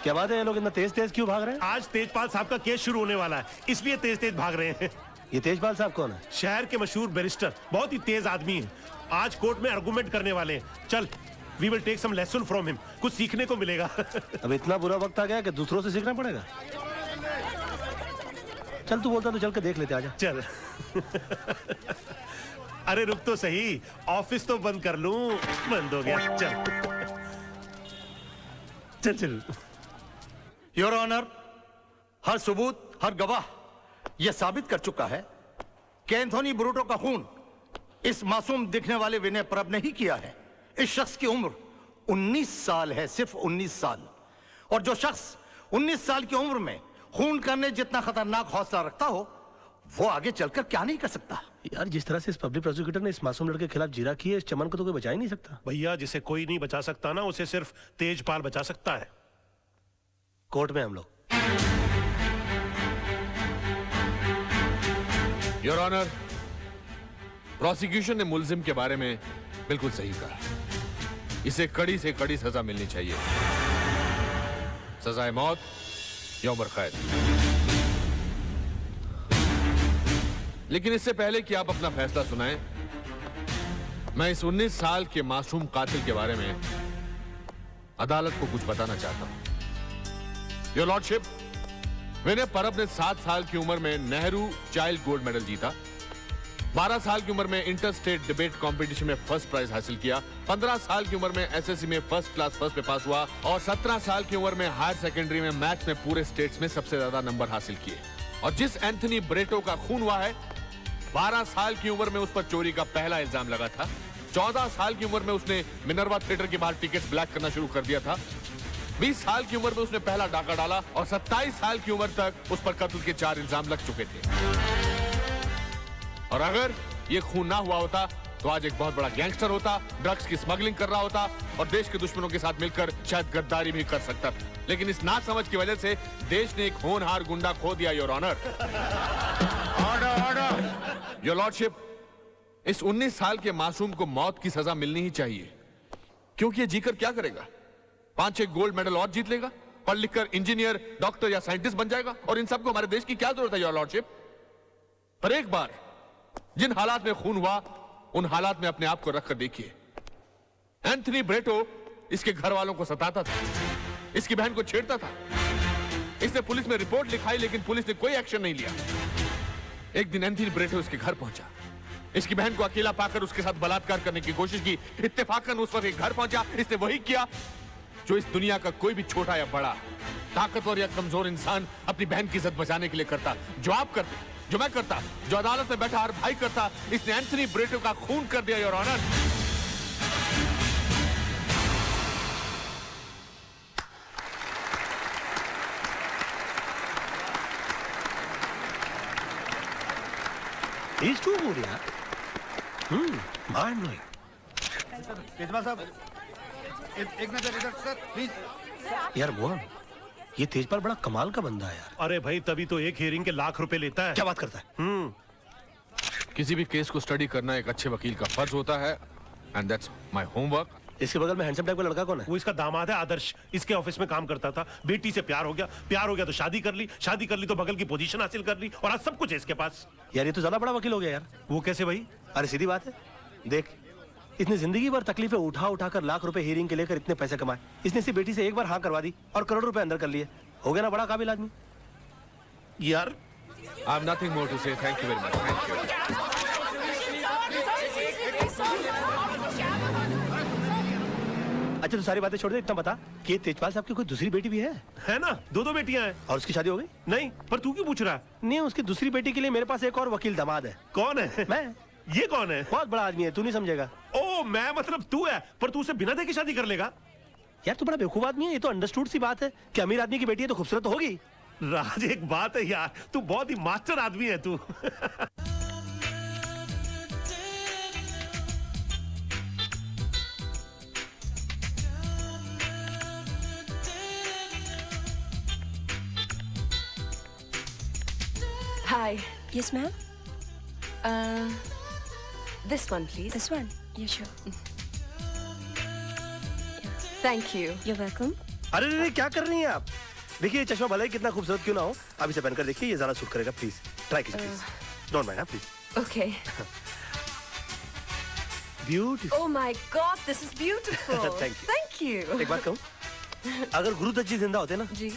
क्या बात है, ये लोग इतना तेज तेज क्यों भाग रहे हैं? आज तेजपाल साहब का केस शुरू होने वाला है, इसलिए तेज तेज भाग रहे हैं। ये तेजपाल साहब कौन है? शहर के मशहूर बैरिस्टर, बहुत ही तेज आदमी है। आज कोर्ट में आर्गुमेंट करने वाले हैं। चल, we will take some lesson from him, कुछ सीखने को मिलेगा। अब इतना बुरा वक्त आ गया कि दूसरों से सीखना पड़ेगा। चल, तू बोलता तो चल के देख लेते, आजा। चल। अरे रुक तो सही, ऑफिस तो बंद कर लूं। बंद हो गया, चल चल चल। योर ऑनर, हर सबूत, हर गवाह यह साबित कर चुका है कि एंथोनी ब्रूटो का खून इस मासूम दिखने वाले विनय परब ने ही किया है। इस शख्स की उम्र 19 साल है, सिर्फ 19 साल। और जो शख्स 19 साल की उम्र में खून करने जितना खतरनाक हौसला रखता हो, वो आगे चलकर क्या नहीं कर सकता। यार, जिस तरह से इस पब्लिक प्रोसिक्यूटर ने इस मासूम लड़के के खिलाफ जीरा की है, इस चमन को तो कोई बचा ही नहीं सकता। भैया, जिसे कोई नहीं बचा सकता ना, उसे सिर्फ तेजपाल बचा सकता है। कोर्ट में हम लोग। योर ऑनर, प्रोसिक्यूशन ने मुल्जिम के बारे में बिल्कुल सही कहा। इसे कड़ी से कड़ी सजा मिलनी चाहिए, सजाए मौत या उम्र कैद। लेकिन इससे पहले कि आप अपना फैसला सुनाएं, मैं इस 19 साल के मासूम कातिल के बारे में अदालत को कुछ बताना चाहता हूं। योर लॉर्डशिप, विनय परब ने 7 साल की उम्र में नेहरू चाइल्ड गोल्ड मेडल जीता, 12 साल की उम्र में इंटर स्टेट डिबेट कंपटीशन में फर्स्ट प्राइज हासिल किया, 15 साल की उम्र में एसएससी में फर्स्ट क्लास फर्स्ट पे पास हुआ और 17 साल की उम्र में हायर सेकेंडरी में मैथ्स में पूरे स्टेट्स में सबसे ज्यादा नंबर हासिल किए। और जिस एंथनी ब्रेटो का खून हुआ है, 12 साल की उम्र में उस पर चोरी का पहला इल्जाम लगा था, 14 साल की उम्र में उसने मिनर्वा थिएटर के बाहर टिकट्स ब्लैक करना शुरू कर दिया था, 20 साल की उम्र में उसने पहला डाका डाला और 27 साल की उम्र तक उस पर कत्ल के 4 इल्जाम लग चुके थे। और अगर ये खून ना हुआ होता तो आज एक बहुत बड़ा गैंगस्टर होता, ड्रग्स की स्मगलिंग कर रहा होता और देश के दुश्मनों के साथ मिलकर शायद गद्दारी भी कर सकता था। लेकिन इस नासमझ की वजह से देश ने एक होनहार गुंडा खो दिया। Your honour, order order. Your lordship, इस 19 साल के मासूम को मौत की सजा मिलनी ही चाहिए, क्योंकि ये जीकर क्या करेगा? 5-6 गोल्ड मेडल और जीत लेगा, पढ़ लिखकर इंजीनियर, डॉक्टर या साइंटिस्ट बन जाएगा। और इन सबको हमारे देश की क्या जरूरत है योर लॉर्डशिप? पर एक बार जिन हालात में खून हुआ, उन हालात में अपने आप को रखकर देखिए। एंथनी ब्रेटो इसके घर वालों को सताता था, इसकी बहन को छेड़ता था, इसने पुलिस में रिपोर्ट लिखाई लेकिन पुलिस ने कोई एक्शन नहीं लिया। एक दिन एंथनी ब्रेटो इसके घर पहुंचा, इसकी बहन को अकेला पाकर उसके साथ बलात्कार करने की कोशिश की। इत्तेफाकन उस वक्त घर पहुंचा, इसने वही किया जो इस दुनिया का कोई भी छोटा या बड़ा, ताकतवर या कमजोर इंसान अपनी बहन की इज्जत बचाने के लिए करता। जो आप करते, जो मैं करता, जो अदालत में बैठा हर भाई करता, इसने एंथनी ब्रेटो का खून कर दिया। Your honour, He's too good, यार। mind-blowing। तेजपाल साहब, एक नजर इधर सर, प्लीज। यार मोहन, ये तेजपाल बड़ा कमाल का बंदा है यार। अरे भाई, तभी तो एक हियरिंग के लाख रुपए लेता है। क्या बात करता है? किसी भी केस को स्टडी करना एक अच्छे वकील का फर्ज होता है, एंड दैट्स माय होमवर्क। इसके बगल में हैंडसम टाइप का लड़का कौन है? वो इसका दामाद है आदर्श, इसके ऑफिस में काम करता था। बेटी से प्यार हो गया तो शादी कर ली, शादी कर ली तो बगल की पोजीशन हासिल कर ली और आज सब कुछ है इसके पास। यार, ये तो ज्यादा बड़ा वकील हो गया यार। वो कैसे भाई? अरे सीधी बात है, देख, इसने जिंदगी भर तकलीफें उठा कर लाख रुपए हियरिंग के लेकर इतने पैसे कमाए। इसने इसी बेटी से एक बार हाँ करवा दी और करोड़ रुपए अंदर कर लिए। हो गया ना बड़ा काबिल आदमी यार। I have nothing more to say, thank you very much. Thank you. अच्छा, तो सारी बातें छोड़ दे, इतना बता कि तेजपाल साहब की कोई दूसरी बेटी भी है ना? 2 बेटियां हैं। और उसकी शादी हो गई? नहीं, पर तू क्यों पूछ रहा है? नहीं, उसकी दूसरी बेटी के लिए मेरे पास एक और वकील दामाद है। कौन है? मैं। ये कौन है? बहुत बड़ा आदमी है, तू नहीं समझेगा। ओ, मैं मतलब तू है, पर तू उसे बिना देखे शादी कर लेगा? यार, तू बड़ा बेवकूफ आदमी है। ये तो अंडरस्टूड सी बात है कि अमीर आदमी की बेटी है तो खूबसूरत तो होगी। राज, एक बात है यार, तू बहुत ही मास्टर आदमी है तू। Hi. Yes, ma'am. This one, please. This one? Yeah, sure. Thank you. You're welcome. अरे नहीं, क्या कर रही हैं आप? देखिए, ये चश्मा भले ही कितना खूबसूरत क्यों ना हो, आप इसे पहनकर देखिए, ये ज्यादा सूट करेगा। प्लीज ट्राई कीजिए, please don't mind, please. Okay. Beautiful. Oh my God, this is beautiful. Thank you. Thank you. एक बात कहूँ, अगर गुरुदत्त जी जिंदा होते ना, जी।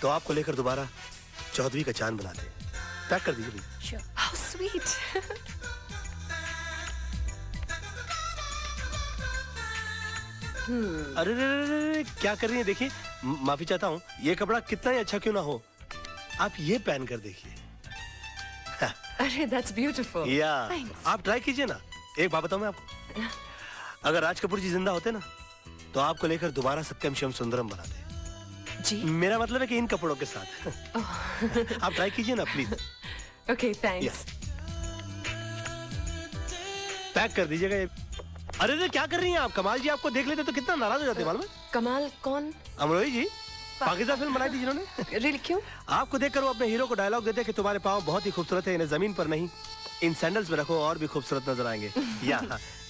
तो आपको लेकर दोबारा चौदहवीं का चांद बनाते। पैक कर दीजिए प्लीज। Sure. How sweet. अरे रे रे रे रे, क्या कर रही हैं? देखिए, माफी चाहता हूँ, ये कपड़ा कितना ही अच्छा क्यों ना हो, आप ये पहन कर देखिए। अरे that's beautiful. या Thanks. आप ट्राई कीजिए ना। एक बात बताऊं मैं आपको, अगर राज कपूर जी जिंदा होते ना, तो आपको लेकर दोबारा सत्यम शिवम सुंदरम बनाते। जी। मेरा मतलब है कि इन कपड़ों के साथ। आप ट्राई कीजिए ना प्लीज। Okay, thanks. पैक कर दीजिएगा ये। अरे रे, क्या कर रही हैं आप? कमाल जी आपको देख लेते तो कितना नाराज हो जाते, मालूम है? कमाल कौन? अमरोही जी, पाकिस्तान फिल्म बनाई थी जिन्होंने। Really क्यों? आपको देखकर वो अपने हीरो को डायलॉग देते कि तुम्हारे पाँव बहुत ही खूबसूरत है, इन्हें जमीन पर नहीं इन सैंडल्स में रखो और भी खूबसूरत नजर आएंगे। या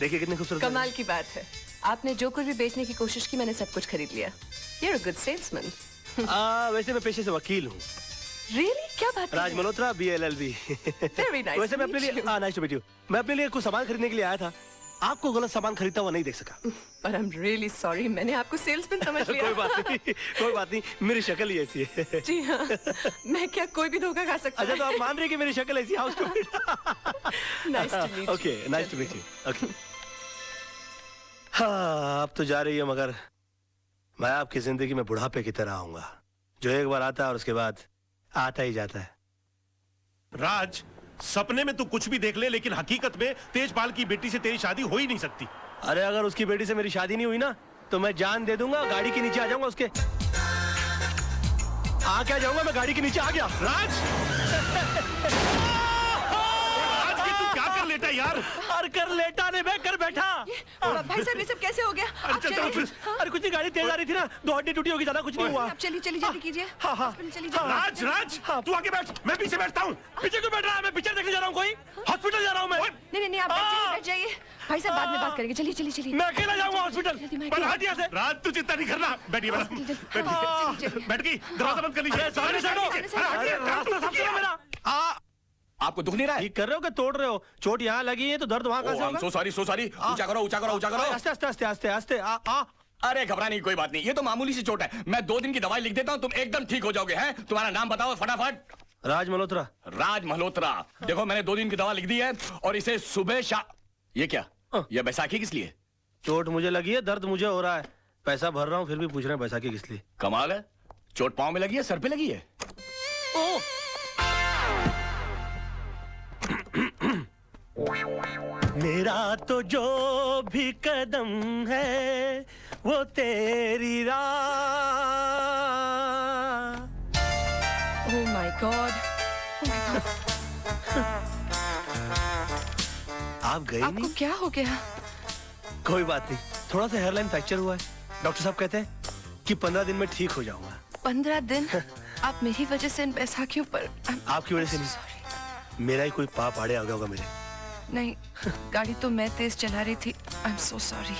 देखिए कितने खूबसूरत। कमाल की बात है, आपने जो कुछ भी बेचने की कोशिश की मैंने सब कुछ खरीद लिया। You're a good salesman. वैसे मैं पेशे से वकील हूँ। Really? क्या बात राज है? मल्होत्रा, BLLB। Very nice वैसे to मैं अपने meet लिए you. Nice to meet you. मैं अपने लिए कुछ सामान खरीदने के लिए आया था, आपको गलत सामान खरीदता हुआ नहीं देख सका। But I'm really sorry, मैंने आपको सेल्समैन समझ लिया। कोई बात नहीं, कोई बात नहीं, मेरी शक्ल ही ऐसी है। जी हाँ, मैं क्या कोई भी धोखा खा सकता अच्छा, है? तो आप मान रहे हैं कि मेरी शक्ल ऐसी? House Nice to meet you. Okay, nice to meet you. Okay. हाँ, अब तो जा रही है, मगर मैं आपकी जिंदगी में बुढ़ापे की तरह आऊंगा, जो एक बार आता है और उसके बाद आता ही जाता है। राज, सपने में तू कुछ भी देख ले, लेकिन हकीकत में तेजपाल की बेटी से तेरी शादी हो ही नहीं सकती। अरे अगर उसकी बेटी से मेरी शादी नहीं हुई ना, तो मैं जान दे दूंगा, गाड़ी के नीचे आ जाऊंगा उसके। आ क्या जाऊंगा मैं, गाड़ी के नीचे आ गया। राज, राज ये तू क्या कर लेटा यार? और कर लेटा ने मैं कर बैठा। भाई साहब ये सब कैसे हो गया? आप चल, चलिए। चल, हाँ? अरे कुछ नहीं, गाड़ी तेज आ रही थी ना, दो हड्डी टूटी होगी, ज्यादा कुछ नहीं हुआ। आप चलिए चलिए जल्दी कीजिए। हाँ, हाँ। हॉस्पिटल चलिए जल्दी। राज, राज, तू आगे बैठ, मैं पीछे बैठता हूँ। पीछे क्यों बैठ रहा है? मैं पिक्चर देखने जा रहा हूँ, कोई हॉस्पिटल जा रहा हूँ मैं। नहीं आप बैठ जाइए। भाई साहब बाद में बात करेंगे, चलिए चलिए चलिए। मैं अकेला जाऊंगा हॉस्पिटल। जल्दी मैं पर हट यहाँ से। राज, तू चिंता नहीं करना। बैठिए मैडम, बैठिए। बैठ गई, दरवाजा बंद कर लीजिए। अरे, सामने से हटो। अरे, रास्ता साफ करो मेरा। आपको दुख नहीं रहा है? ठीक कर रहे हो कि तोड़ रहे हो? चोट यहाँ लगी है तो दर्द वहाँ कहाँ से होगा? सो सॉरी ऊंचा करो ऊंचा करो ऊंचा करो। आस्ते आस्ते आस्ते आस्ते आस्ते। अरे घबराने की कोई बात नहीं, ये तो मामूली सी चोट है। मैं 2 दिन की दवाई लिख देता हूँ, तुम एकदम ठीक हो जाओगे। हैं? तुम्हारा नाम बताओ फटाफट। राज मल्होत्रा। राज मल्होत्रा। देखो मैंने 2 दिन की दवा लिख दी है और इसे सुबह ये क्या? ये बैसाखी किस लिए? चोट मुझे लगी है, दर्द मुझे हो रहा है, पैसा भर रहा हूँ, फिर भी पूछ रहे हैं बैसाखी किस लिए। कमाल है, चोट पाँव में लगी है, सर पे लगी है। मेरा तो जो भी कदम है वो तेरी राह। Oh my God. आप गए आपको नहीं? क्या हो गया? कोई बात नहीं, थोड़ा सा हेयरलाइन फ्रैक्चर हुआ है। डॉक्टर साहब कहते हैं कि 15 दिन में ठीक हो जाऊंगा। 15 दिन? आप मेरी वजह से इन बैसाखियों पर। आपकी वजह से नहीं, मेरा ही कोई पाप आड़े आ गया होगा मेरे। नहीं, गाड़ी तो मैं तेज चला रही थी। I am so sorry.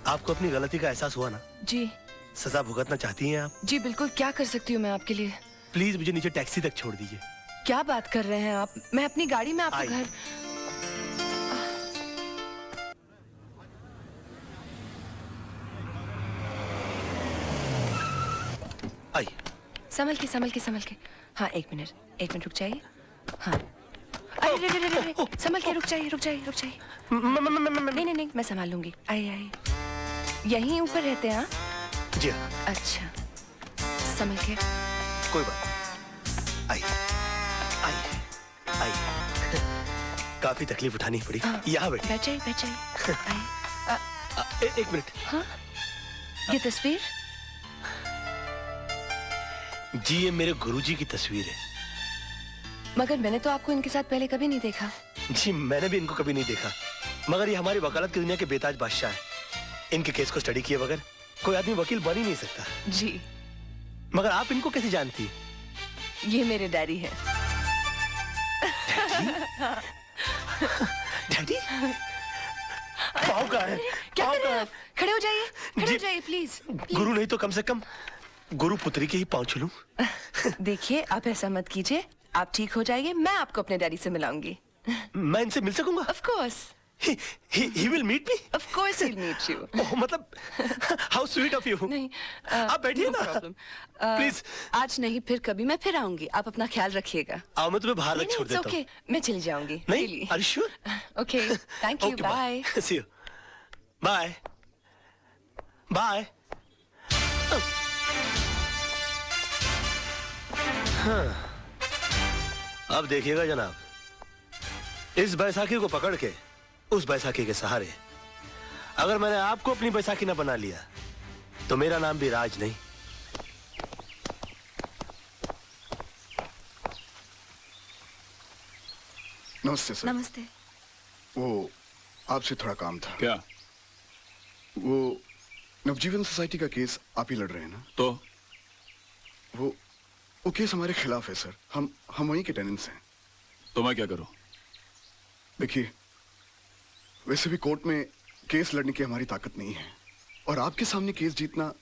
आपको अपनी गलती का एहसास हुआ ना? जी सजा भुगतना चाहती हैं आप? जी बिल्कुल, क्या कर सकती हूँ मैं आपके लिए? प्लीज मुझे नीचे टैक्सी तक छोड़ दीजिए। क्या बात कर रहे हैं आप? मैं अपनी गाड़ी में आपके आइए। घर। आइए। संभल के। हाँ एक मिनट रुक जाइए। हाँ अरे संभल के रुक जाइए। नहीं मैं संभाल लूंगी। आइए यहीं ऊपर रहते हैं? हाँ जी हाँ। अच्छा संभल के। कोई बात नहीं। आइए। काफी तकलीफ उठानी पड़ी। हाँ, यहाँ बैठिए। बैठ जाइए। आइए। एक मिनट। हाँ ये तस्वीर? जी ये मेरे गुरुजी की तस्वीर है। मगर मैंने तो आपको इनके साथ पहले कभी नहीं देखा। जी मैंने भी इनको कभी नहीं देखा, मगर ये हमारी वकालत की दुनिया के बेताज बादशाह है। इनके केस को स्टडी किए बगैर कोई आदमी वकील बन ही नहीं सकता। जी मगर आप इनको कैसे जानती हैं? ये मेरे डैडी है। डैडी? पाँव कहाँ है? क्या पाँव कर रहे कहाँ हैं है? आप? खड़े हो जाइए जी। प्लीज। गुरु नहीं तो कम से कम गुरु पुत्री के ही पाँव छूलूं? देखिए आप ऐसा मत कीजिए, आप ठीक हो जाइए, मैं आपको अपने डैडी से मिलाऊंगी। मैं इनसे मिल सकूंगा? Of course, He will meet me? of course he'll meet you. ओह, मतलब how sweet of you. नहीं, आप बैठिए no ना। problem. Please. आज नहीं, फिर कभी मैं फिर आऊंगी, आप अपना ख्याल रखिएगा। आओ, मैं तुम्हें बाहर नहीं, रख छोड़ it's देता हूँ। okay, मैं चली जाऊंगी। नहीं, are you sure? Okay, thank you, Okay, bye. See you. Bye. Bye. हाँ। अब देखिएगा जनाब, इस बैसाखी को पकड़ के उस बैसाखी के सहारे अगर मैंने आपको अपनी बैसाखी ना बना लिया तो मेरा नाम भी राज नहीं। नमस्ते सर। नमस्ते। वो आपसे थोड़ा काम था। क्या? वो नवजीवन सोसाइटी का केस आप ही लड़ रहे हैं ना? तो वो केस हमारे खिलाफ है सर। हम वहीं के टेनेंट्स हैं। तो मैं क्या करूं? देखिए, वैसे भी कोर्ट में केस लड़ने की हमारी ताकत नहीं है और आपके सामने केस जीतना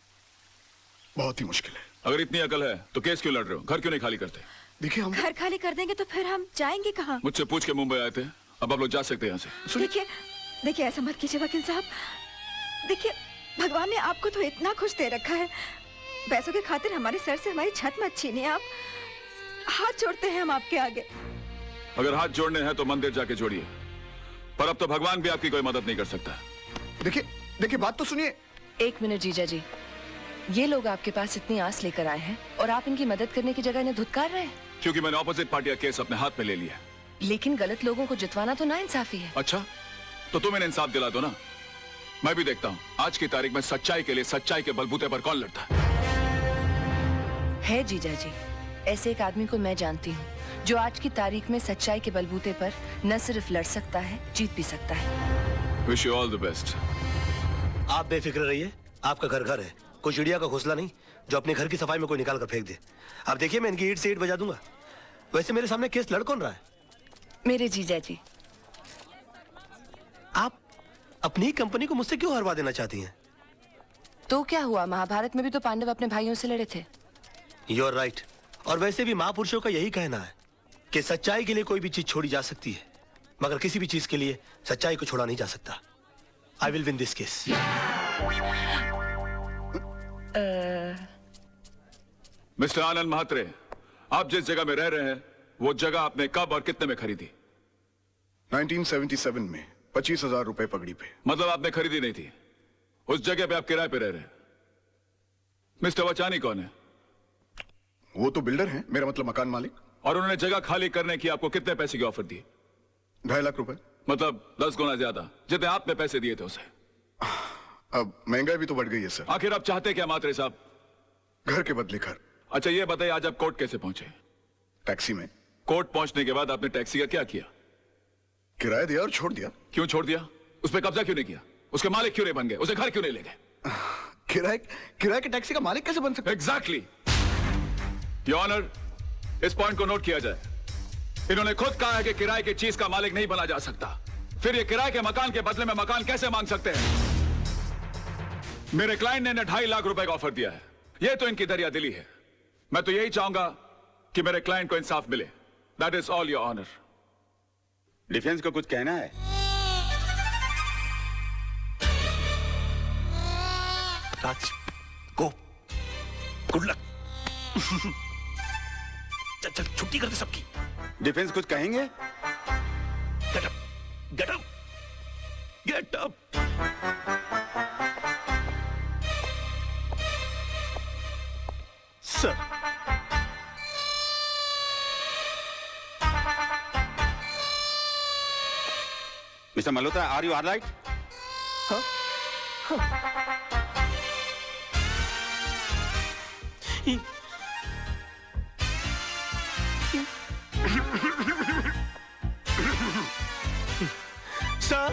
बहुत ही मुश्किल है। अगर इतनी अकल है तो केस क्यों लड़ रहे हो? घर क्यों नहीं खाली करते? देखिए, हम घर खाली कर देंगे तो फिर हम जाएंगे कहाँ? मुझसे पूछ के मुंबई आए थे, अब आप लोग जा सकते हैं यहाँ से। देखिए ऐसा मत कीजिए वकील साहब। देखिए, भगवान ने आपको तो इतना खुश दे रखा है, पैसों के खातिर हमारे सर से हमारी छत मत छीनिए। आप, हाथ जोड़ते हैं हम आपके आगे। अगर हाथ जोड़ने हैं तो मंदिर जाके जोड़िए, पर अब तो भगवान भी आपकी कोई मदद नहीं कर सकता। देखिए बात तो सुनिए। एक मिनट जीजा जी, ये लोग आपके पास इतनी आस लेकर आए हैं और आप इनकी मदद करने की जगह इन्हें धुतकार रहे हैं। क्योंकि मैंने ऑपोजिट पार्टी का केस अपने हाथ में ले लिया। लेकिन गलत लोगों को जितवाना तो नाइंसाफी है। अच्छा, तो तुम इन्हें इंसाफ दिला दो ना। मैं भी देखता हूँ आज की तारीख में सच्चाई के लिए सच्चाई के बलबूते पर कौन लड़ता है। जीजा जी, ऐसे एक आदमी को मैं जानती हूँ जो आज की तारीख में सच्चाई के बलबूते पर न सिर्फ लड़ सकता है, जीत भी सकता है। Wish you all the best. आप बेफिक्र रहिए, आपका घर घर है, कोई चिड़िया का घोंसला नहीं जो अपने घर की सफाई में कोई निकाल कर फेंक दे। आप देखिए, मैं इनकी ईंट से ईंट बजा दूंगा। वैसे मेरे सामने केस लड़ कौन रहा है? मेरे जीजा जी। आप अपनी कंपनी को मुझसे क्यों हरवा देना चाहती हैं? तो क्या हुआ, महाभारत में भी तो पांडव अपने भाइयों से लड़े थे। You're right। और वैसे भी महापुरुषों का यही कहना है कि सच्चाई के लिए कोई भी चीज छोड़ी जा सकती है, मगर किसी भी चीज के लिए सच्चाई को छोड़ा नहीं जा सकता। I will win this case। Mister Anand Mhatre, आप जिस जगह में रह रहे हैं वो जगह आपने कब और कितने में खरीदी? 1977 में 25,000 रुपए पगड़ी पे। मतलब आपने खरीदी नहीं थी, उस जगह पे आप किराए पे रह रहे हैं। मिस्टर वचानी कौन है? वो तो बिल्डर हैं, मेरा मतलब मकान मालिक। और उन्होंने जगह खाली करने की आपको कितने पैसे की ऑफर दी? 2.5 लाख रुपए। मतलब 10 गुना ज्यादा जितने आपने पैसे दिए थे उसे। अब महंगाई भी तो बढ़ गई है सर। आखिर आप चाहते क्या मात्रे साहब? घर के बदले घर। अच्छा ये बताइए, आज आप कोर्ट कैसे पहुंचे? टैक्सी में। कोर्ट पहुंचने के बाद आपने टैक्सी का क्या किया? किराया दिया और छोड़ दिया। क्यों छोड़ दिया? उस पर कब्जा क्यों नहीं किया? उसके मालिक क्यों नहीं बन गए? उसे घर क्यों नहीं ले गए? किराए के टैक्सी का मालिक कैसे बन सकता? एग्जैक्टली। योर ऑनर, इस पॉइंट को नोट किया जाए। इन्होंने खुद कहा है कि किराए की चीज का मालिक नहीं बना जा सकता, फिर ये किराए के मकान के बदले में मकान कैसे मांग सकते हैं? मेरे क्लाइंट ने 2.5 लाख रुपए का ऑफर दिया है। ये तो इनकी दरियादिली है। मैं तो यही चाहूंगा कि मेरे क्लाइंट को इंसाफ मिले। That is all your honour. Defence को कुछ कहना है? Raj, go, good luck. चल चल, छुट्टी कर दे सबकी। डिफेंस कुछ कहेंगे? Get up, get up, get up. Sir, mister Malhotra, are you alright? हाँ? Sir,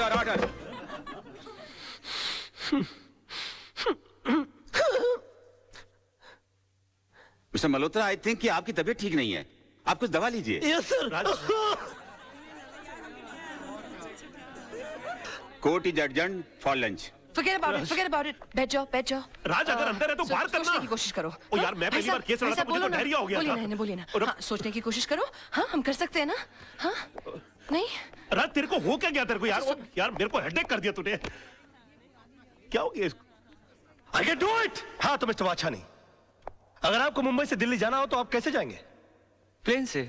order order. Mister Malhotra, I think कि आपकी तबीयत ठीक नहीं है, आप कुछ दवा लीजिए। Yes sir. Court is adjourned for lunch. Forget about it. बैठ जाओ। राज, अगर अंदर है तो बाहर करना। सोचने की कोशिश करो। ओ यार, मैं पहली बार केस लड़ा था, मुझे तो डायरिया हो गया था। बोलिए ना। हाँ, सोचने की कोशिश करो। हाँ, हम कर सकते हैं ना। हाँ, नहीं। राज, तेरे को हो क्या गया तेरे को यार? यार मेरे को हेडेक कर दिया तूने। क्या हो गया इसको? I can do it! हाँ तो मिस्टर वाछानी, अगर आपको मुंबई से दिल्ली जाना हो तो आप कैसे जाएंगे? प्लेन से।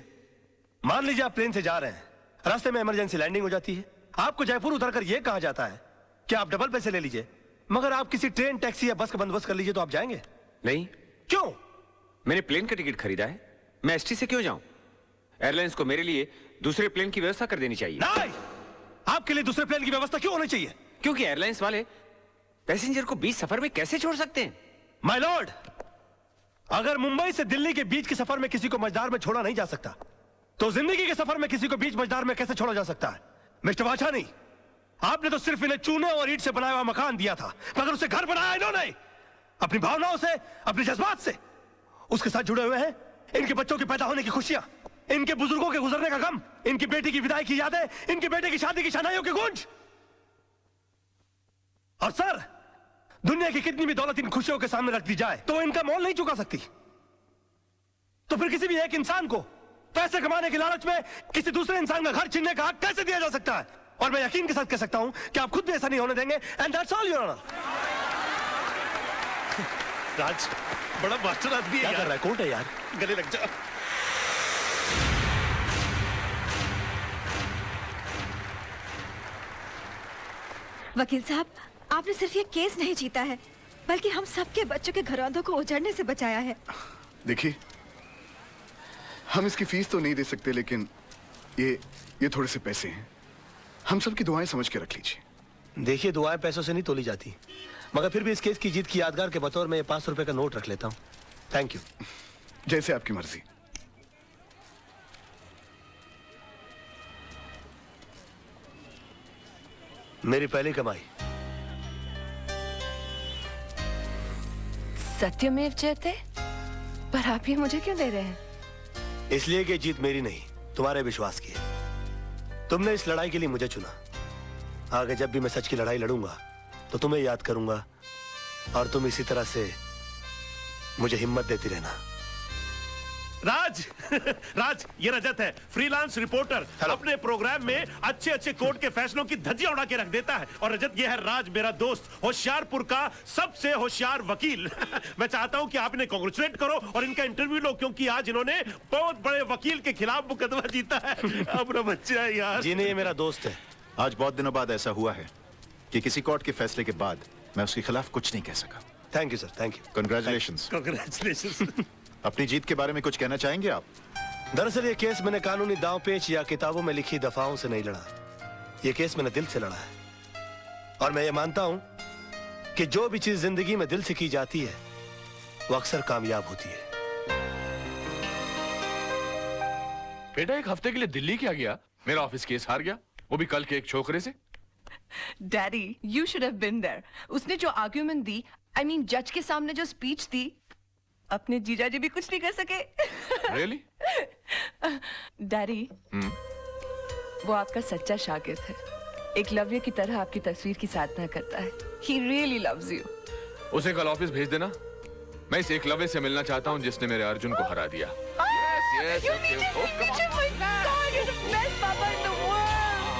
मान लीजिए आप प्लेन से जा रहे हैं, रास्ते में इमरजेंसी लैंडिंग हो जाती है, आपको जयपुर उतरकर यह कहा जाता है कि आप डबल पैसे ले लीजिए, मगर आप किसी ट्रेन, टैक्सी या बस का बंदोबस्त कर लीजिए, तो आप जाएंगे? नहीं। क्यों? मैंने प्लेन का टिकट खरीदा है, मैं एसटी से क्यों जाऊं? एयरलाइंस को मेरे लिए दूसरे प्लेन की व्यवस्था कर देनी चाहिए। नहीं, आपके लिए दूसरे प्लेन की व्यवस्था क्यों होनी चाहिए? क्योंकि एयरलाइंस वाले पैसेंजर को बीच सफर में कैसे छोड़ सकते हैं? माय लॉर्ड, अगर मुंबई से दिल्ली के बीच के सफर में किसी को मझदार में छोड़ा नहीं जा सकता, तो जिंदगी के सफर में किसी को बीच मझदार में कैसे छोड़ा जा सकता है? मिस्टर वाछानी, आपने तो सिर्फ इन्हें चूने और ईंट से बनाया हुआ मकान दिया था, मगर उसे घर बनाया इन्होंने अपनी भावनाओं से, अपने जज्बात से। उसके साथ जुड़े हुए हैं इनके बच्चों के पैदा होने की खुशियां, इनके बुजुर्गों के गुजरने का गम, इनकी बेटी की विदाई की यादें, इनके बेटे की शादी की शनाइयों की गूंज। और सर, दुनिया की कितनी भी दौलत इन खुशियों के सामने रख दी जाए तो इनका मोल नहीं चुका सकती। तो फिर किसी भी एक इंसान को पैसे कमाने के लालच में किसी दूसरे इंसान का घर छीनने का हक कैसे दिया जा सकता है? और मैं यकीन के साथ कह सकता हूं कि आप खुद भी ऐसा नहीं होने देंगे। And that's all your honour. Raj बड़ा मास्टर आदमी है। क्या कर रहा है? कोर्ट है यार, गले लग जा। वकील साहब, आपने सिर्फ ये केस नहीं जीता है, बल्कि हम सबके बच्चों के घरौंदों को उजड़ने से बचाया है। देखिए, हम इसकी फीस तो नहीं दे सकते, लेकिन ये थोड़े से पैसे हैं, हम सबकी दुआएं समझ के रख लीजिए। देखिए, दुआएं पैसों से नहीं तोली जाती, मगर फिर भी इस केस की जीत की यादगार के बतौर में 500 रुपए का नोट रख लेता हूं। Thank you. जैसे आपकी मर्जी। मेरी पहली कमाई। सत्यमेव जयते। पर आप ये मुझे क्यों दे रहे हैं? इसलिए कि जीत मेरी नहीं, तुम्हारे विश्वास की है। तुमने इस लड़ाई के लिए मुझे चुना। आगे जब भी मैं सच की लड़ाई लड़ूंगा तो तुम्हें याद करूंगा, और तुम इसी तरह से मुझे हिम्मत देती रहना। राज राज, ये रजत है, फ्रीलांस रिपोर्टर। अपने प्रोग्राम में अच्छे अच्छे कोर्ट के फैसलों की धज्जियां उड़ा के रख देता है। और रजत, ये है राज, मेरा दोस्त, होशियारपुर का सबसे होशियार वकील। मैं चाहता हूं कि आप इन्हें कांग्रेचुलेट करो और इनका इंटरव्यू लो, क्योंकि आज इन्होंने बहुत बड़े वकील के खिलाफ मुकदमा जीता है। अपना बच्चा है यार। जी नहीं, ये मेरा दोस्त है। आज बहुत दिनों बाद ऐसा हुआ है कि किसी कोर्ट के फैसले के बाद मैं उसके खिलाफ कुछ नहीं कह सका। Thank you sir, thank you. Congratulations. Congratulations. अपनी जीत के बारे में कुछ कहना चाहेंगे आप? दरअसल ये केस मैंने कानूनी दांव पेच या किताबों में लिखी दफाओं से नहीं लड़ा। ये केस मैंने दिल से लड़ा है। और मैं ये मानता हूं कि जो भी चीज जिंदगी में दिल से की जाती है वो अक्सर कामयाब होती है। बेटा, एक हफ्ते के लिए दिल्ली क्या गया? मेरा ऑफिस केस हार गया, वो भी कल के एक छोकरे से। Daddy, you should have been there. उसने जो आर्ग्यूमेंट दी, I mean, जज के सामने जो स्पीच दी, अपने जीजाजी भी कुछ नहीं कर सके। Really? डैडी, वो आपका सच्चा शागिर्द है। एकलव्य की तरह आपकी तस्वीर की साधना करता है। He really loves you. उसे कल ऑफिस भेज देना। मैं इस एकलव्य से मिलना चाहता हूँ जिसने मेरे अर्जुन को हरा दिया। Yes, You need him, you need him, my God, you're the best papa in the world.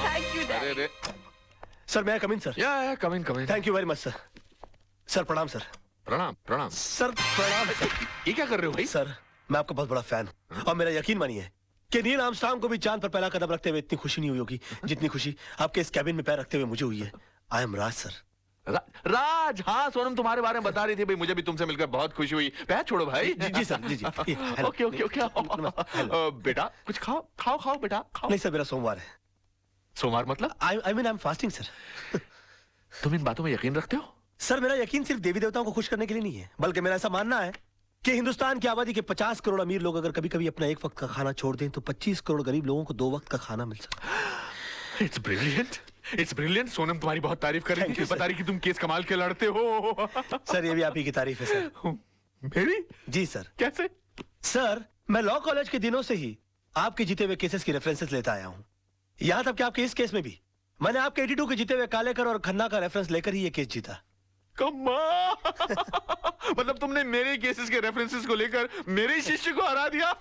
Thank you, Daddy. अरे सर, मैं कम इन सर? या come in. Thank you very much sir. Sir प्रणाम sir. प्रणाम प्रणाम sir, प्रणाम sir. ये क्या कर रहे हो भाई? सर, मैं आपका बहुत बड़ा फैन हूं, और मेरा यकीन मानिए कि नील आर्मस्ट्रांग को भी चांद पर पहला कदम रखते हुए इतनी खुशी नहीं हुई होगी जितनी खुशी आपके इस कैबिन में पैर रखते हुए मुझे हुई है। I am Raj sir. राज, हाँ सोनम तुम्हारे बारे में बता रही थी भाई, मुझे भी तुमसे मिलकर बहुत खुशी हुई। पैर छोड़ो भाई। जी सर, जी। Okay okay okay. बेटा कुछ खाओ बेटा, खाओ। नहीं सर, मेरा सोमवार है। सोमवार मतलब? I mean I am fasting sir. तुम इन बातों में यकीन रखते हो? सर, मेरा यकीन सिर्फ देवी देवताओं को खुश करने के लिए नहीं है, बल्कि मेरा ऐसा मानना है कि हिंदुस्तान की आबादी के 50 करोड़ अमीर लोग अगर कभी कभी अपना एक वक्त का खाना छोड़ दें तो 25 करोड़ गरीब लोगों को 2 वक्त का खाना मिल सकता है। It's brilliant. It's brilliant. Sonam तुम्हारी बहुत तारीफ कर रही Thank थी, you, sir. बता रही कि तुम केस कमाल के लड़ते हो। सर ये भी आप ही की तारीफ है सर। मेरी? जी सर। कैसे? सर मैं लॉ कॉलेज के दिनों से ही आपके जीते हुए केसेस की रेफरेंसेस लेता आया हूँ। यहाँ तक कि आपके इस केस में भी मैंने आपके 82 के जीते हुए कालेकर और खन्ना का रेफरेंस लेकर ही ये केस जीता। मतलब तुमने मेरे केसेस के रेफरेंसेस को लेकर मेरे शिष्य को हरा दिया।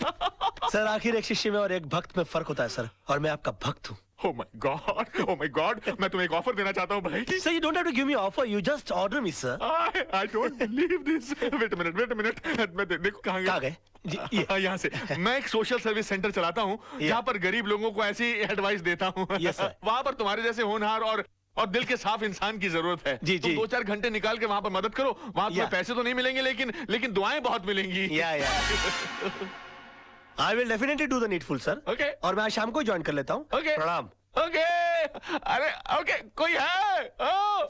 सर आखिर एक शिष्य में और एक भक्त में फर्क होता है सर, और मैं आपका भक्त हूँ। Oh my God, oh my God, मैं तुम्हें एक ऑफर देना चाहता हूँ भाई। Sir, you don't have to give me offer, you just order me, sir. I don't believe this. Wait a minute. मैं देखो कहाँ गए? यहाँ से। मैं एक सोशल सर्विस सेंटर चलाता हूँ जहाँ पर गरीब लोगों को ऐसी एडवाइस देता हूँ। Yes, sir. वहाँ पर तुम्हारे जैसे होनहार और दिल के साफ इंसान की जरूरत है। जी, तुम जी। 2-4 घंटे निकाल के वहाँ पर मदद करो। वहाँ तुम्हें पैसे तो नहीं मिलेंगे लेकिन दुआएं बहुत मिलेंगी। I will definitely do the needful, sir. Okay. और मैं आज शाम को ज्वाइन कर लेता हूँ। Okay. प्रणाम। Okay. अरे okay, कोई है?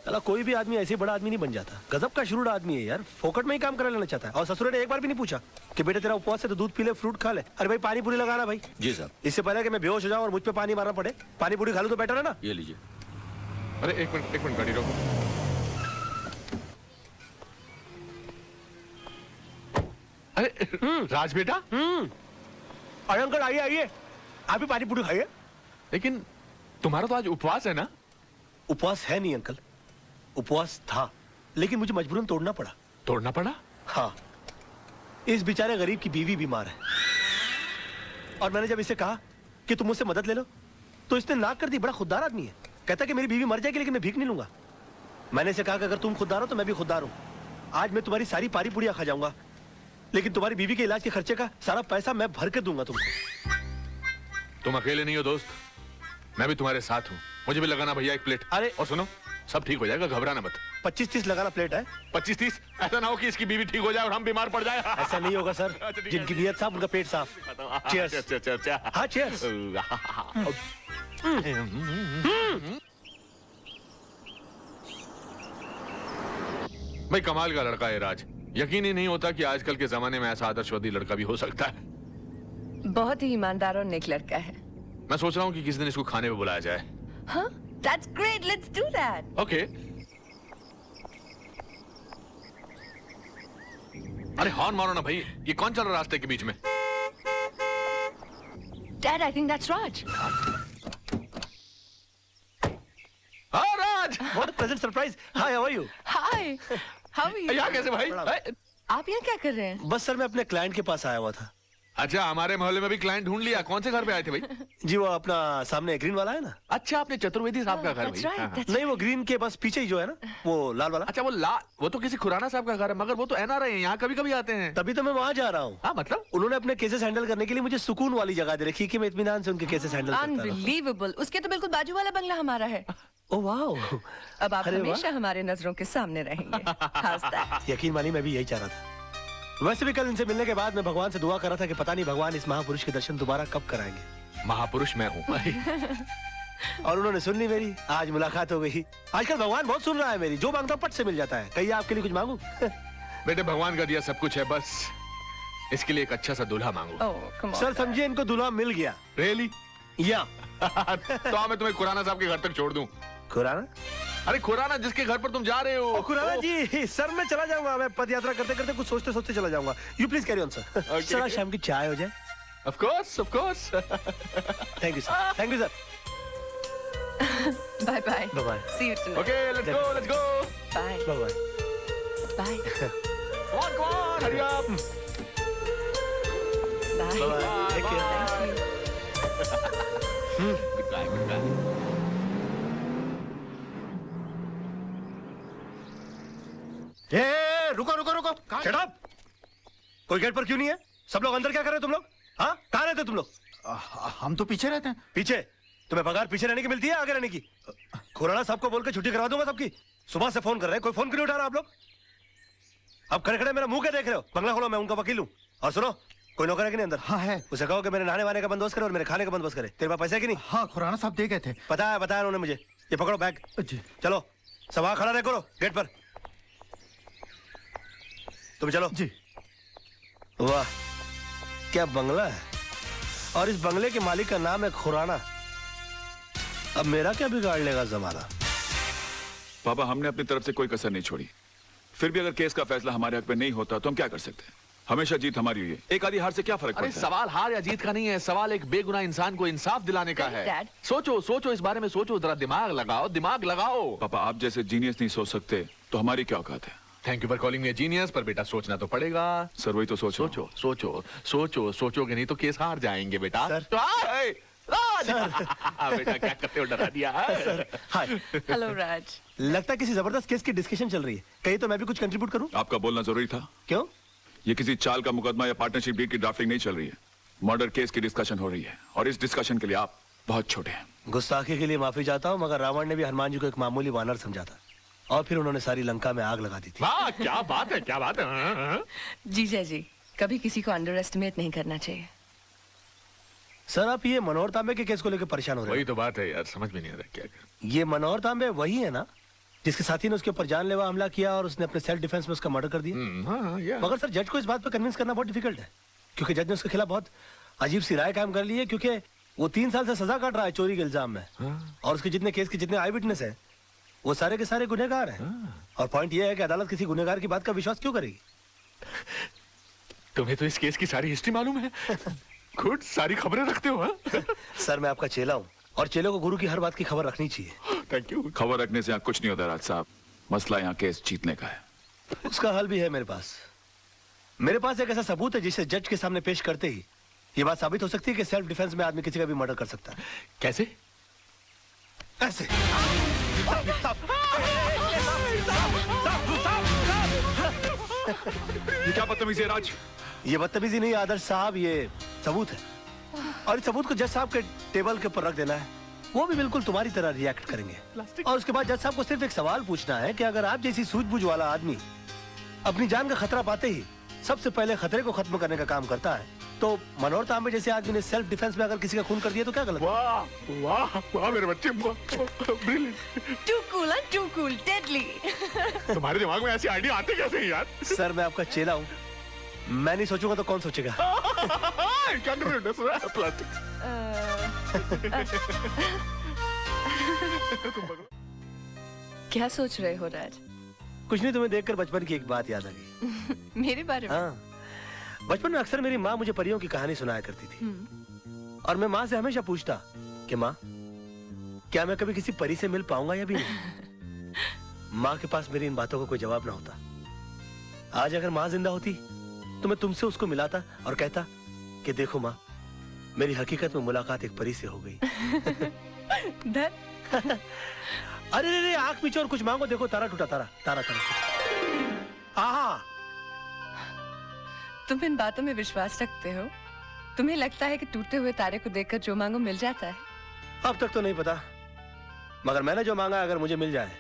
चला कोई भी आदमी ऐसे बड़ा आदमी नहीं बन जाता। गजब का शुरू आदमी है यार, फोकट में ही काम करा लेना चाहता है। और ससुर ने एक बार भी नहीं पूछा कि बेटे तेरा उपवास है तो दूध पी ले, फ्रूट खा ले। अरे भाई पानी पूरी लगाना भाई। जी साहब। इससे पहले कि मैं बेहोश हो जाऊं और मुझ पे पानी मारना पड़े, पानी पूरी खा लूं तो बेटर है ना। ये लीजिए। अरे एक मिनट गाड़ी रोको। अरे राज बेटा। अरे अंकल आइए, आप भी पानी पूरी खाइए। लेकिन तुम्हारा तो आज उपवास है ना? उपवास है नहीं अंकल, उपवास था, लेकिन मुझे मजबूरन तोड़ना पड़ा। तोड़ना पड़ा? हाँ, इस बेचारे गरीब की बीवी बीमार है और मैंने जब इसे कहा कि तुम मुझसे मदद ले लो तो इसने नाक कर दी। बड़ा खुददार आदमी है, कहता कि मेरी बीवी मर जाएगी लेकिन मैं भीख नहीं लूंगा। मैंने इसे कहा कि अगर तुम खुददार हो तो मैं भी खुददार हूं। आज मैं तुम्हारी सारी पारी पुड़िया खा जाऊंगा, लेकिन तुम्हारी बीवी के इलाज के खर्चे का सारा पैसा मैं भर के दूंगा तुमको। तुम अकेले नहीं हो दोस्त, मैं भी तुम्हारे साथ हूँ। मुझे भी लगाना भैया एक प्लेट। अरे और सुनो, सब ठीक हो जाएगा, घबराना मत। 25-30 लगाना प्लेट है। 25-30? ऐसा ना हो कि इसकी बीवी ठीक हो जाए और हम बीमार पड़ जाए। ऐसा नहीं होगा सर, जिनकी नीयत साफ उनका पेट साफ। चीयर्स। अच्छा। हाँ चीयर्स। भाई कमाल का लड़का है राज। यकीन ही नहीं होता कि आजकल के जमाने में ऐसा आदर्शवादी लड़का भी हो सकता है। बहुत ही ईमानदार और नेक लड़का है। मैं सोच रहा हूँ कि किसी दिन इसको खाने पे बुलाया जाए। हाँ, that's great, let's do that. Okay. अरे हॉर्न मारो ना भाई, ये कौन चल रहा है रास्ते के बीच में? Dad, I think that's Raj. हाँ राज। What a pleasant surprise. Hi, how are you? Hi, how are you? यहाँ कैसे भाई? आप यहाँ क्या कर रहे हैं? बस सर मैं अपने क्लाइंट के पास आया हुआ था। अच्छा, हमारे मोहल्ले में भी क्लाइंट ढूंढ लिया। कौन से घर पे आए थे भाई? जी वो अपना सामने ग्रीन वाला है ना। अच्छा, आपने चतुर्वेदी साहब का घर That's भाई? right, that's नहीं वो ग्रीन के बस पीछे ही जो है ना, वो लाल वाला। अच्छा वो तो किसी खुराना साहब का घर है, मगर वो तो एनआरआई है, यहाँ कभी कभी आते हैं। तभी तो मैं वहाँ जा रहा हूँ। हाँ मतलब? उन्होंने अपने केसेस हैंडल करने के लिए मुझे सुकून वाली जगह दे रखी कि मैं इत्मीनान से उनके केसेस हैंडल करता रहूं। Unbelievable. उसके तो बिल्कुल बाजू वाला बंगला हमारा है। Oh wow. अब आप अरे वाह। हमेशा हमारे नजरों के सामने रहेंगे। How's that? यकीन मानिए मैं भी यही चाह रहा था। वैसे भी कल इनसे मिलने के बाद मैं भगवान से दुआ कर रहा था कि पता नहीं भगवान इस महापुरुष के दर्शन दोबारा कब कराएंगे। महापुरुष मैं हूँ। और उन्होंने सुन ली मेरी, आज मुलाकात हो गई। आजकल भगवान बहुत सुन रहा है मेरी, जो मांगता हूं पट से मिल जाता है। कहिए आपके लिए कुछ मांगू? बेटे भगवान का दिया सब कुछ है, बस इसके लिए एक अच्छा सा दूल्हा मांगो। Oh, come on. सर समझिए इनको दूल्हा मिल गया। रियली? या तो मैं तुम्हें खुराना साहब के घर तक छोड़ दूं। खुराना? अरे खुराना जिसके घर पर तुम जा रहे हो। खुराना जी, सर मैं चला जाऊंगा। मैं पद यात्रा करते करते कुछ सोचते सोचते चला जाऊंगा। You please carry on sir. Sir आज शाम की चाय हो जाए। Of course of course. Thank you sir. Thank you sir. Bye bye. Bye bye. See you tonight. Okay let's go let's go. Bye. Bye bye. Bye. Come on hurry up. Bye. Bye bye. Take care. Thank you. Goodbye. रुको रुको रुको। Shut up. कोई gate पर क्यों नहीं है? सब लोग अंदर क्या कर रहे हो तुम लोग? हाँ कहाँ रहते हो तुम लोग? हम तो पीछे रहते हैं। पीछे? तुम्हें पगार पीछे रहने की मिलती है आगे रहने की? खुराना साहब को बोल के छुट्टी करवा दूंगा सबकी। सुबह से फोन कर रहे हैं, कोई फोन क्यों नहीं उठा रहा आप लोग? अब खड़े खड़े मेरा मुंह क्या देख रहे हो? बंगला खोलो, मैं उनका वकील हूँ। और सुनो, कोई नौकर है कि नहीं अंदर? हाँ है। उसे कहो कि मेरे नहाने वाने का बंदोबस्त करे और मेरे खाने का बंदोबस्त करे। तेरे पास पैसे है कि नहीं? हाँ खुराना साहब दे गए थे। बताया उन्होंने मुझे। ये पकड़ो बैग। जी। चलो सब वहां खड़ा रहे करो गेट पर। तुम चलो। जी। वाह क्या बंगला है, और इस बंगले के मालिक का नाम है खुराना। अब मेरा क्या बिगाड़ लेगा जमाना? पापा, हमने अपनी तरफ से कोई कसर नहीं छोड़ी। फिर भी अगर केस का फैसला हमारे हक में नहीं होता तो हम क्या कर सकते हैं? हमेशा जीत हमारी हुई है, एक आधी हार से क्या फर्क अरे पड़ता है? सवाल हार या जीत का नहीं है, सवाल एक बेगुनाह इंसान को इंसाफ दिलाने का है। Dad. सोचो सोचो, इस बारे में सोचो, जरा दिमाग लगाओ, दिमाग लगाओ। पापा, आप जैसे जीनियस नहीं सोच सकते तो हमारी क्या औकात है? Thank you for calling me genius, पर बेटा सोचना तो पड़ेगा। सर वही तो सोचो। सोचो सोचो सोचो, सोचोगे नहीं तो केस हार जाएंगे बेटा। सर। तो आए, राज! बेटा क्या करते हो, डरा दिया। हाय। हेलो राज। लगता है किसी जबरदस्त केस की डिस्कशन चल रही है, कहीं तो मैं भी कुछ कंट्रीब्यूट करूं? आपका बोलना जरूरी था। क्यों? ये किसी चाल का मुकदमा या पार्टनरशिप डील की ड्राफ्टिंग नहीं चल रही है, मर्डर केस की डिस्कशन हो रही है, और इस डिस्कशन के लिए आप बहुत छोटे हैं। गुस्ताखी के लिए माफी चाहता हूं, मगर रावण ने भी हनुमान जी को एक मामूली वानर समझा था, और फिर उन्होंने सारी लंका में आग लगा दी थी। वाह, क्या बात है, क्या बात है। जीजा जी, कभी किसी को अंडर एस्टिमेट नहीं करना चाहिए। सर, आप ये मनोहर तांबे के केस को लेकर परेशान हो रहे वही हैं? तो बात है यार, समझ में नहीं आ रहा क्या कर। ये मनोहर तांबे वही है ना जिसके साथी ने उसके ऊपर जानलेवा हमला किया और उसने अपने सेल्फ डिफेंस में उसका मर्डर कर दिया? हाँ, या। मगर सर, जज को इस बात पर कन्विंस करना बहुत डिफिकल्ट है, क्योंकि जज ने उसके खिलाफ बहुत अजीब सी राय कायम कर ली है, क्योंकि वो 3 साल से सजा काट रहा है चोरी के इल्जाम में। और उसके जितने केस के जितने आई विटनेस है वो सारे के सारे गुनहगार हैं। और पॉइंट ये है कि अदालत किसी गुनहगार की बात का विश्वास क्यों करेगी? तुम्हें तो इस केस की सारी हिस्ट्री मालूम है। खुद सारी खबरें रखते हो। हाँ? सर, मैं आपका चेला हूँ, और चेले को गुरु की हर बात की खबर रखनी चाहिए। Thank you. खबर रखने से यहाँ कुछ नहीं होता राज साहब, मसला यहाँ केस जीतने का है। उसका हल भी है मेरे पास। मेरे पास एक ऐसा सबूत है जिसे जज के सामने पेश करते ही ये बात साबित हो सकती है कि सेल्फ डिफेंस में आदमी किसी का भी मर्डर कर सकता है। कैसे? ऐसे। ये क्या बदतमीजी है राज? ये बदतमीजी नहीं आदर्श साहब, ये सबूत है, और इस सबूत को जज साहब के टेबल के ऊपर रख देना है। वो भी बिल्कुल तुम्हारी तरह रिएक्ट करेंगे, और उसके बाद जज साहब को सिर्फ एक सवाल पूछना है कि अगर आप जैसी सूझबूझ वाला आदमी अपनी जान का खतरा पाते ही सबसे पहले खतरे को खत्म करने का काम करता है, तो मनोहर तांबे जैसे आदमी ने सेल्फ डिफेंस में अगर किसी का खून कर दिया तो क्या गलत? वाह वाह वाह मेरे बच्चे, Too cool, huh? Too cool, deadly. तुम्हारे दिमाग में ऐसी आइडिया आते कैसे हैं यार? सर, मैं आपका चेला हूँ, मैं नहीं सोचूंगा तो कौन सोचेगा? क्या कर रहे हो? प्लास्टिक। क्या सोच रहे हो राज? कुछ नहीं, तुम्हें देखकर बचपन की एक बात याद आ गई। मेरे बारे में? हाँ, बचपन में अक्सर मेरी माँ मुझे परियों की कहानी सुनाया करती थी, और मैं माँ से हमेशा पूछता कि माँ, क्या मैं कभी किसी परी से मिल पाऊंगा या भी नहीं? माँ के पास मेरी इन बातों का कोई जवाब ना होता। आज अगर माँ जिंदा होती तो मैं तुमसे उसको मिलाता और कहता कि देखो माँ, मेरी हकीकत में मुलाकात एक परी से हो गई। अरे रे, आंख पीछे और कुछ मांगो, देखो तारा टूटा, तारा तारा तारा। आहा, तुम इन बातों में विश्वास रखते हो? तुम्हें लगता है कि टूटे हुए तारे को देखकर जो मांगो मिल जाता है? अब तक तो नहीं पता, मगर मैंने जो मांगा अगर मुझे मिल जाए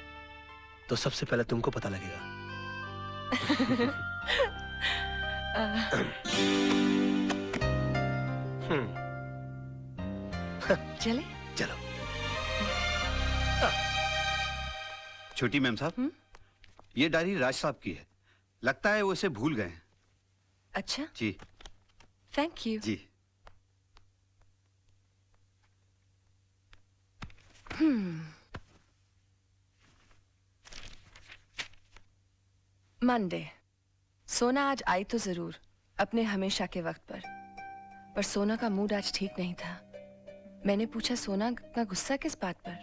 तो सबसे पहले तुमको पता लगेगा। चले? चलो। छोटी मैम साहब, ये डायरी राज साहब की है, लगता है वो इसे भूल गए हैं। अच्छा जी। Thank you. जी। मंडे। सोना आज आई तो जरूर अपने हमेशा के वक्त पर सोना का मूड आज ठीक नहीं था। मैंने पूछा, सोना इतना गुस्सा किस बात पर?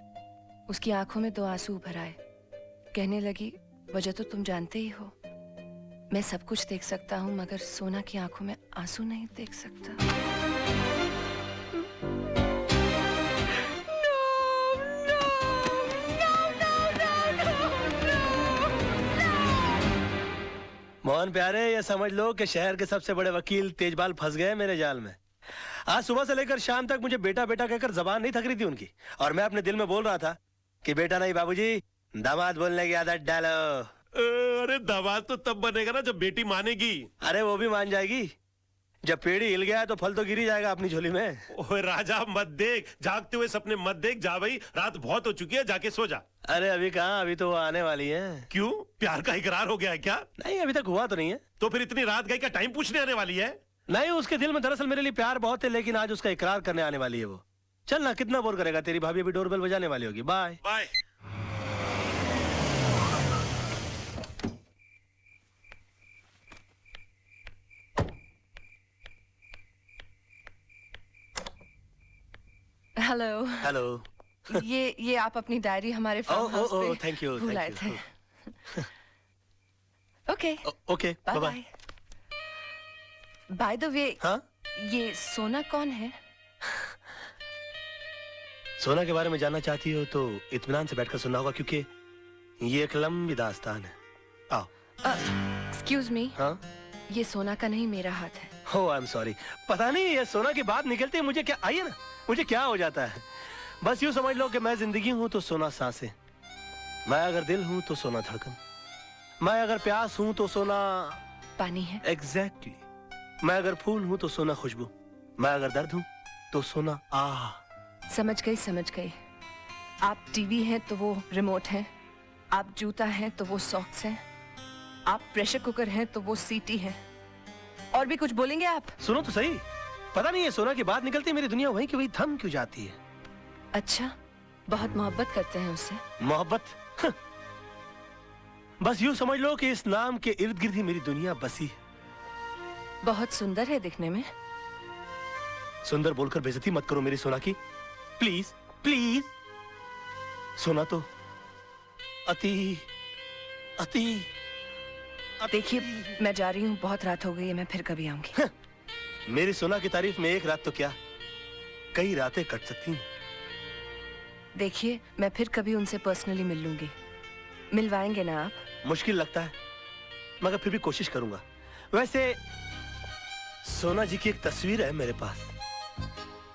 उसकी आंखों में 2 आंसू उभर आए। कहने लगी, वजह तो तुम जानते ही हो, मैं सब कुछ देख सकता हूँ मगर सोना की आंखों में आंसू नहीं देख सकता। मोहन प्यारे, ये समझ लो कि शहर के सबसे बड़े वकील तेजपाल फंस गए मेरे जाल में। आज सुबह से लेकर शाम तक मुझे बेटा बेटा कहकर जबान नहीं थक रही थी उनकी, और मैं अपने दिल में बोल रहा था कि बेटा नहीं बाबूजी, दामाद बोलने की आदत डालो। अरे दामाद तो तब बनेगा ना जब बेटी मानेगी। अरे वो भी मान जाएगी, जब पेड़ी हिल गया तो फल तो गिर ही जाएगा अपनी झोली में। ओए राजा मत देख, जागते हुए सपने मत देख, जा भाई, रात बहुत हो चुकी है, जाके सो जा। अरे अभी कहाँ, अभी तो वो आने वाली है। क्यों, प्यार का इकरार हो गया है क्या? नहीं, अभी तक हुआ तो नहीं है। तो फिर इतनी रात गई, क्या टाइम पूछने आने वाली है? नहीं, उसके दिल में दरअसल मेरे लिए प्यार बहुत है, लेकिन आज उसका इकरार करने आने वाली है वो। चल ना, कितना बोर करेगा, तेरी भाभी अभी डोरबेल बजाने वाली होगी। Bye bye. हेलो। हेलो। ये आप अपनी डायरी हमारे फार्म हाउस पे थैंक यू, भूल आए थे। Okay okay, bye bye. By the way, हाँ? ये सोना कौन है? सोना के बारे में जानना चाहती हो तो इत्मीनान से बैठकर सुनना होगा, क्योंकि ये एक लंबी दास्तान है। आओ। Excuse me. हाँ? ये सोना का नहीं, मेरा हाथ है। हो, आई एम सॉरी। पता नहीं ये सोना की बात निकलती है मुझे क्या, आइए ना, मुझे क्या हो जाता है। बस यूं समझ लो कि मैं जिंदगी हूं तो सोना सांसें, मैं अगर दिल हूं तो सोना धड़कन, मैं अगर प्यास हूं तो सोना पानी है। एग्जैक्टली। मैं अगर फूल हूं तो सोना खुशबू, मैं अगर दर्द हूं तो सोना आह। समझ गई, समझ गई। आप टीवी हैं तो वो रिमोट है, आप जूता हैं तो वो सॉक्स हैं, आप प्रेशर कुकर हैं तो वो सीटी है। और भी कुछ बोलेंगे आप? सुनो तो सही, पता नहीं ये सोना की बात निकलती है मेरी दुनिया वहीं की वहीं थम क्यों जाती है। अच्छा, बहुत मोहब्बत करते हैं उससे? मोहब्बत? बस यूं समझ लो कि इस नाम के इर्द गिर्द ही मेरी दुनिया बसी है। बहुत सुंदर है दिखने में। सुंदर बोलकर बेइज्जती मत करो मेरी सोना की, प्लीज प्लीज। सोना तो अति अति देखिए, मैं जा रही हूँ, बहुत रात हो गई है, मैं फिर कभी आऊंगी। मेरी सोना की तारीफ में एक रात तो क्या, कई रातें कट सकती हैं। देखिए, मैं फिर कभी उनसे पर्सनली मिल लूंगी। मिलवाएंगे ना आप? मुश्किल लगता है, मगर फिर भी कोशिश करूंगा। वैसे सोना जी की एक तस्वीर है मेरे पास,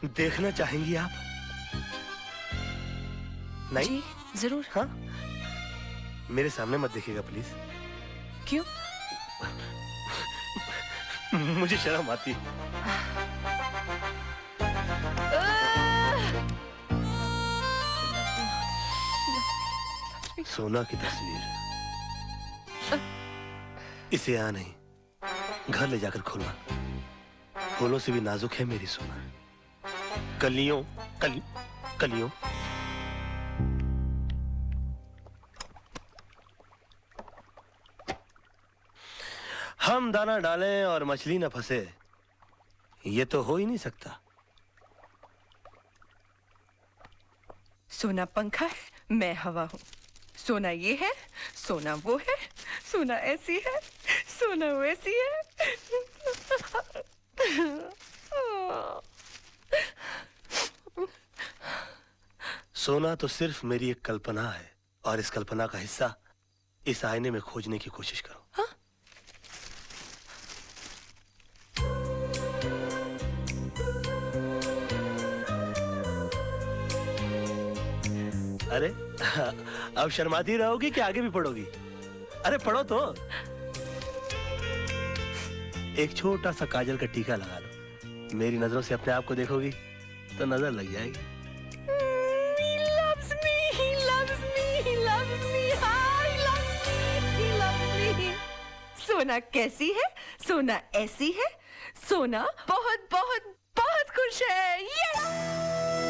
देखना चाहेंगी आप? नहीं? जी, जरूर। हाँ? मेरे सामने मत देखिएगा प्लीज। क्यों? मुझे शर्म आती है। सोना की तस्वीर, इसे यहाँ नहीं, घर ले जाकर खोलना। फूलों से भी नाजुक है मेरी सोना, कलियों कलियों। हम दाना डालें और मछली न फंसे, ये तो हो ही नहीं सकता। सोना पंखा है, मैं हवा हूँ। सोना ये है, सोना वो है, सोना ऐसी है, सोना वैसी है। सोना तो सिर्फ मेरी एक कल्पना है, और इस कल्पना का हिस्सा इस आईने में खोजने की कोशिश करो। हाँ? अरे अब शर्माती रहोगी कि आगे भी पढ़ोगी? अरे पढ़ो तो। एक छोटा सा काजल का टीका लगा लो, मेरी नजरों से अपने आप को देखोगी तो नजर लग जाएगी। He loves me, he loves me, he loves me, he loves me, he loves me. सोना कैसी है? सोना ऐसी है, सोना बहुत बहुत बहुत खुश है। Yes!